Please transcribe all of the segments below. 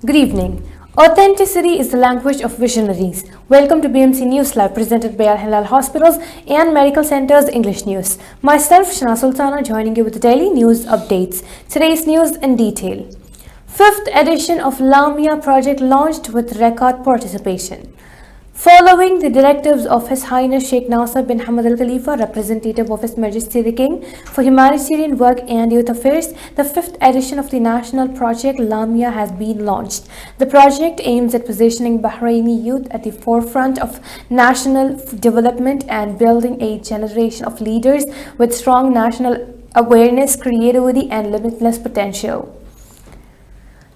Good evening. Authenticity is the language of visionaries. Welcome to BMC News Live, presented by Al Hilal Hospitals and Medical Centers English News. Myself, Shana Sultana, joining you with the daily news updates. Today's news in detail. Fifth edition of Lamia project launched with record participation. Following the directives of His Highness Sheikh Nasser bin Hamad Al Khalifa, representative of His Majesty the King for Humanitarian Work and Youth Affairs, the fifth edition of the national project Lamia has been launched. The project aims at positioning Bahraini youth at the forefront of national development and building a generation of leaders with strong national awareness, creativity, and limitless potential.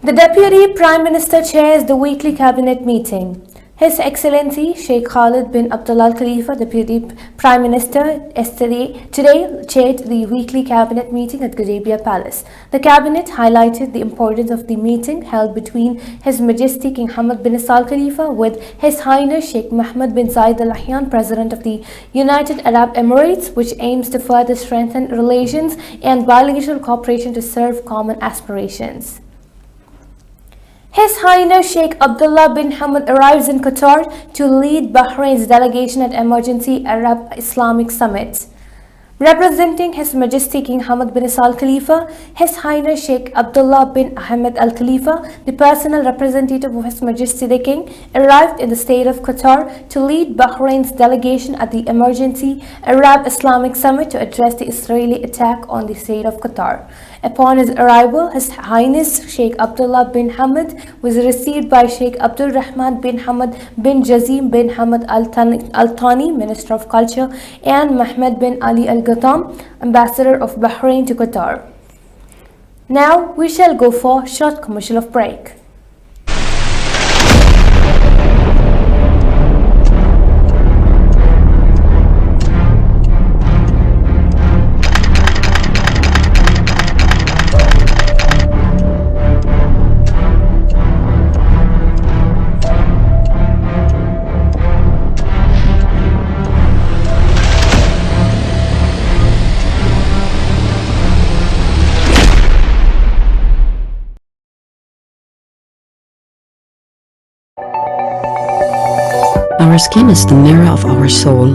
The Deputy Prime Minister chairs the weekly cabinet meeting. His Excellency Sheikh Khalid bin Abdullah Al Khalifa, Deputy Prime Minister, today chaired the weekly cabinet meeting at Garabia Palace. The cabinet highlighted the importance of the meeting held between His Majesty King Hamad bin Isa Al Khalifa with His Highness Sheikh Mohammed bin Zayed Al Nahyan, President of the United Arab Emirates, which aims to further strengthen relations and bilateral cooperation to serve common aspirations. His Highness Sheikh Abdullah bin Hamad arrives in Qatar to lead Bahrain's delegation at Emergency Arab Islamic Summit. Representing His Majesty King Hamad bin Isa Al Khalifa, His Highness Sheikh Abdullah bin Ahmed Al Khalifa, the personal representative of His Majesty the King, arrived in the state of Qatar to lead Bahrain's delegation at the Emergency Arab Islamic Summit to address the Israeli attack on the state of Qatar. Upon his arrival, His Highness Sheikh Abdullah bin Hamad was received by Sheikh Abdul Rahman bin Hamad bin Jazim bin Hamad Al Thani, Minister of Culture, and Mohammed bin Ali Al Ghatam, Ambassador of Bahrain to Qatar. Now we shall go for a short commercial break. Our skin is the mirror of our soul.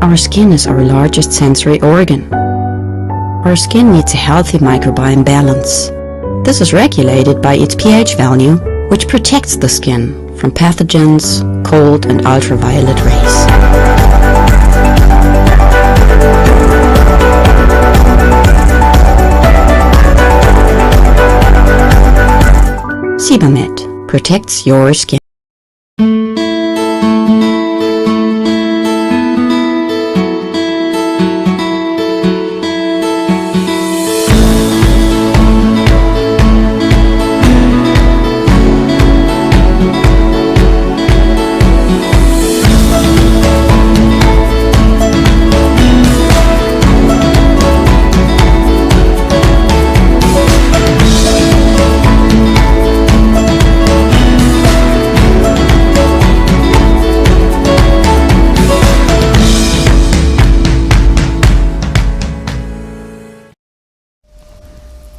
Our skin is our largest sensory organ. Our skin needs a healthy microbiome balance. This is regulated by its pH value, which protects the skin from pathogens, cold and ultraviolet rays. Sebamed protects your skin.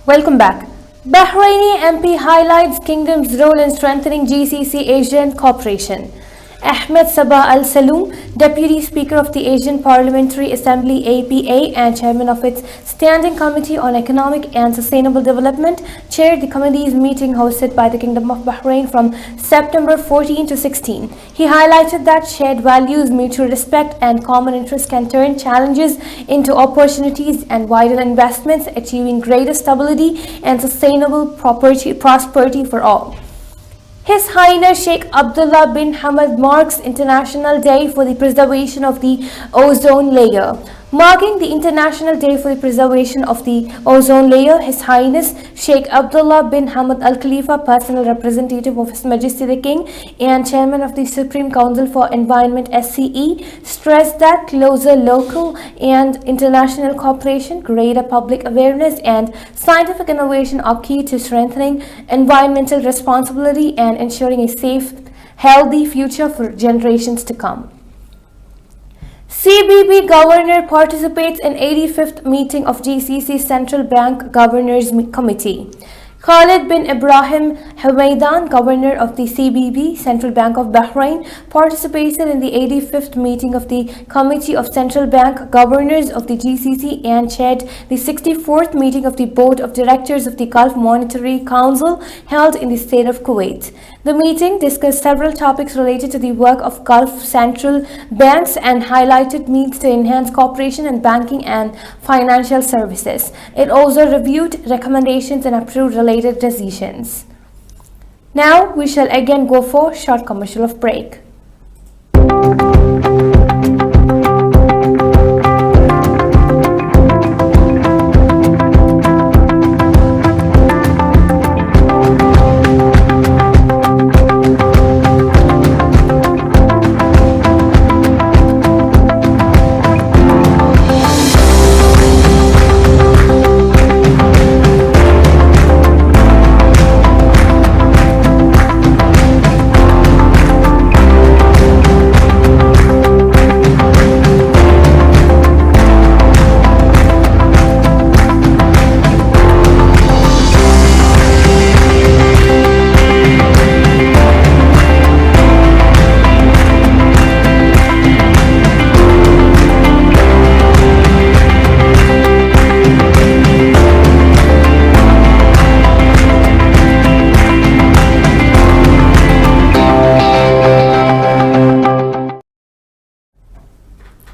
Welcome back. Bahraini MP highlights Kingdom's role in strengthening GCC-ASEAN cooperation. Ahmed Sabah Al Saloom, Deputy Speaker of the Asian Parliamentary Assembly APA and Chairman of its Standing Committee on Economic and Sustainable Development, chaired the committee's meeting hosted by the Kingdom of Bahrain from September 14 to 16. He highlighted that shared values, mutual respect, and common interests can turn challenges into opportunities and vital investments, achieving greater stability and sustainable prosperity for all. His Highness Sheikh Abdullah bin Hamad marks International Day for the Preservation of the Ozone Layer. Marking the International Day for the Preservation of the Ozone Layer, His Highness Sheikh Abdullah bin Hamad Al Khalifa, personal representative of His Majesty the King and Chairman of the Supreme Council for Environment SCE, stressed that closer local and international cooperation, greater public awareness, and scientific innovation are key to strengthening environmental responsibility and ensuring a safe, healthy future for generations to come. CBB Governor participates in 85th meeting of GCC Central Bank Governors Committee. Khalid bin Ibrahim Hameidan, governor of the CBB, Central Bank of Bahrain, participated in the 85th meeting of the Committee of Central Bank Governors of the GCC and chaired the 64th meeting of the Board of Directors of the Gulf Monetary Council held in the state of Kuwait. The meeting discussed several topics related to the work of Gulf central banks and highlighted means to enhance cooperation in banking and financial services. It also reviewed recommendations and approved related decisions. Now we shall again go for a short commercial of break.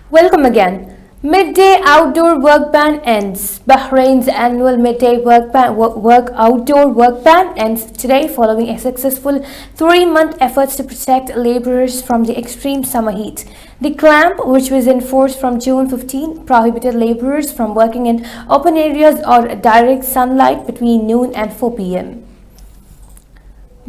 Welcome again. Midday outdoor work ban ends. Bahrain's annual midday outdoor work ban ends today following a successful 3-month efforts to protect laborers from the extreme summer heat. The clamp, which was in force from June 15, prohibited laborers from working in open areas or direct sunlight between noon and 4 p.m.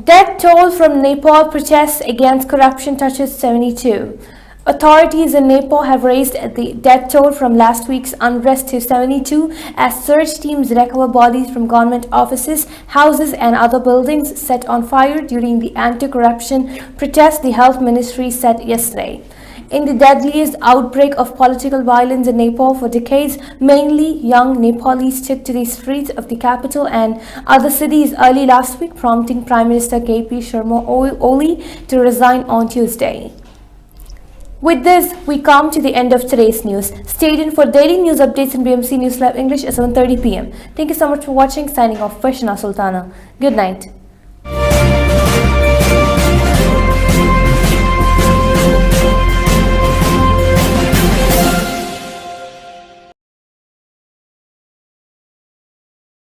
Death toll from Nepal protests against corruption touches 72. Authorities in Nepal have raised the death toll from last week's unrest to 72 as search teams recover bodies from government offices, houses and other buildings set on fire during the anti-corruption protest, the health ministry said yesterday. In the deadliest outbreak of political violence in Nepal for decades, mainly young Nepalese took to the streets of the capital and other cities early last week, prompting Prime Minister KP Sharma Oli to resign on Tuesday. With this, we come to the end of today's news. Stay tuned for daily news updates in BMC News Live English at 7:30 p.m. Thank you so much for watching. Signing off, Shana Sultana. Good night.